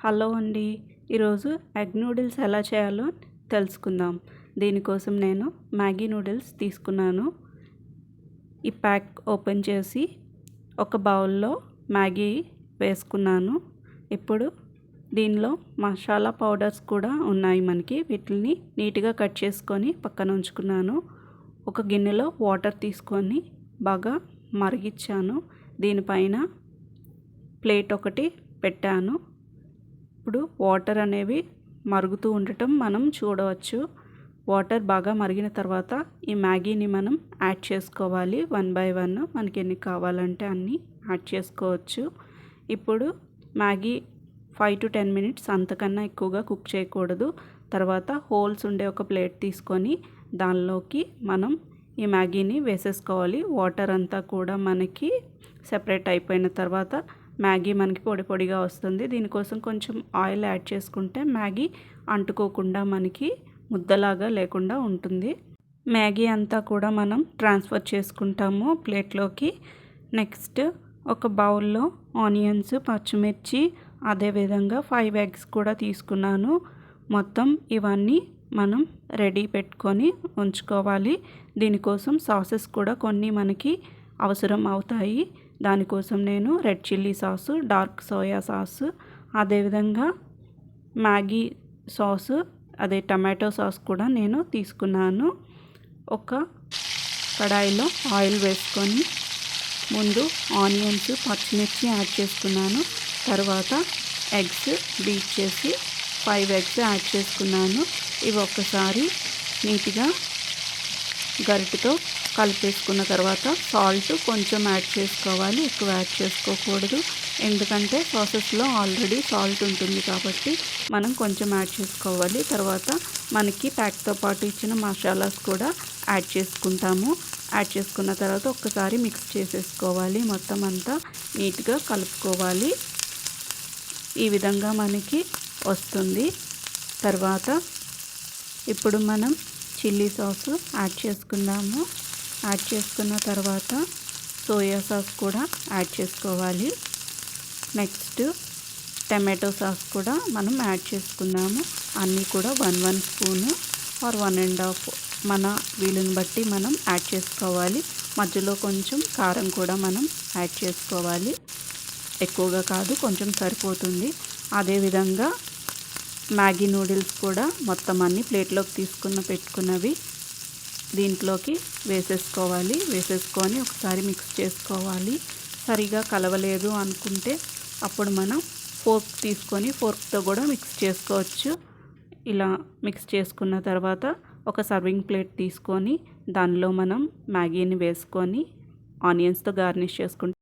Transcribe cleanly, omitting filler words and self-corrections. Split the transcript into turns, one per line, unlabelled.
Hello అండి. ఈరోజు egg noodles ఎలా చేయాలో తెలుసుకుందాం. దీనికోసం నేను మ్యాగీ నూడిల్స్ తీసుకున్నాను. ఈ ప్యాక్ ఓపెన్ చేసి ఒక బౌల్లో మ్యాగీ వేసుకున్నాను. ఇప్పుడు దీనిలో మసాలా పౌడర్స్ కూడా ఉన్నాయి మనకి. వీటిని నీట్గా కట్ చేసుకొని పక్కన ఉంచుకున్నాను. ఒక గిన్నెలో వాటర్ తీసుకొని బాగా మరిగించాను. దీనిపైన ప్లేట్ ఒకటి పెట్టాను. ఇప్పుడు వాటర్ అనేవి మరుగుతూ ఉండటం మనం చూడవచ్చు. వాటర్ బాగా మరిగిన తర్వాత ఈ మ్యాగీని మనం యాడ్ చేసుకోవాలి. 1 బై 1 మనకి ఎన్ని కావాలంటే అన్ని యాడ్ చేసుకోవచ్చు. ఇప్పుడు మ్యాగీ 5 to 10 మినిట్స్ అంతకన్నా ఎక్కువగా కుక్ చేయకూడదు. తర్వాత హోల్స్ ఉండే ఒక ప్లేట్ తీసుకొని దానిలోకి మనం ఈ మ్యాగీని వేసేసుకోవాలి. వాటర్ అంతా కూడా మనకి సెపరేట్ అయిపోయిన తర్వాత మ్యాగీ మనకి పొడి పొడిగా వస్తుంది. దీనికోసం కొంచెం ఆయిల్ యాడ్ చేసుకుంటే మ్యాగీ అంటుకోకుండా మనకి ముద్దలాగా లేకుండా ఉంటుంది. మ్యాగీ అంతా కూడా మనం ట్రాన్స్ఫర్ చేసుకుంటాము ప్లేట్లోకి. నెక్స్ట్ ఒక బౌల్లో ఆనియన్స్, పచ్చిమిర్చి, అదేవిధంగా 5 ఎగ్స్ కూడా తీసుకున్నాను. మొత్తం ఇవన్నీ మనం రెడీ పెట్టుకొని ఉంచుకోవాలి. దీనికోసం సాసెస్ కూడా కొన్ని మనకి అవసరం అవుతాయి. దానికోసం నేను red chilli sauce, dark soya sauce, అదేవిధంగా మ్యాగీ సాసు, అదే టమాటో సాస్ కూడా నేను తీసుకున్నాను. ఒక కడాయిలో ఆయిల్ వేసుకొని ముందు ఆనియన్స్, పచ్చిమిర్చి యాడ్ చేసుకున్నాను. తర్వాత ఎగ్స్ బీట్ చేసి 5 ఎగ్స్ యాడ్ చేసుకున్నాను. ఇవి ఒక్కసారి నీట్గా గరిటెతో కలిపేసుకున్న తర్వాత సాల్ట్ కొంచెం యాడ్ చేసుకోవాలి. ఎక్కువ యాడ్ చేసుకోకూడదు. ఎందుకంటే సాసెస్లో ఆల్రెడీ సాల్ట్ ఉంటుంది కాబట్టి మనం కొంచెం యాడ్ చేసుకోవాలి. తర్వాత మనకి ప్యాక్తో పాటు ఇచ్చిన మసాలాస్ కూడా యాడ్ చేసుకుంటాము. యాడ్ చేసుకున్న తర్వాత ఒక్కసారి మిక్స్ చేసేసుకోవాలి. మొత్తం అంతా నీట్గా కలుపుకోవాలి. ఈ విధంగా మనకి వస్తుంది. తర్వాత ఇప్పుడు మనం చిల్లీ సాసు యాడ్ చేసుకుందాము. యాడ్ చేసుకున్న తర్వాత సోయా సాస్ కూడా యాడ్ చేసుకోవాలి. నెక్స్ట్ టమాటో సాస్ కూడా మనం యాడ్ చేసుకుందాము. అన్నీ కూడా 1 స్పూను ఆర్ 1.5 మన వీలుని బట్టి మనం యాడ్ చేసుకోవాలి. మధ్యలో కొంచెం కారం కూడా మనం యాడ్ చేసుకోవాలి. ఎక్కువగా కాదు, కొంచెం సరిపోతుంది. అదేవిధంగా మ్యాగీ నూడిల్స్ కూడా మొత్తం అన్ని ప్లేట్లోకి పెట్టుకున్నవి దీంట్లోకి వేసేసుకోవాలి. వేసేసుకొని ఒకసారి మిక్స్ చేసుకోవాలి. సరిగా కలవలేదు అనుకుంటే అప్పుడు మనం ఫోర్క్ తీసుకొని ఫోర్క్తో కూడా మిక్స్ చేసుకోవచ్చు. ఇలా మిక్స్ చేసుకున్న తర్వాత ఒక సర్వింగ్ ప్లేట్ తీసుకొని దానిలో మనం మ్యాగీని వేసుకొని ఆనియన్స్తో గార్నిష్ చేసుకుంటే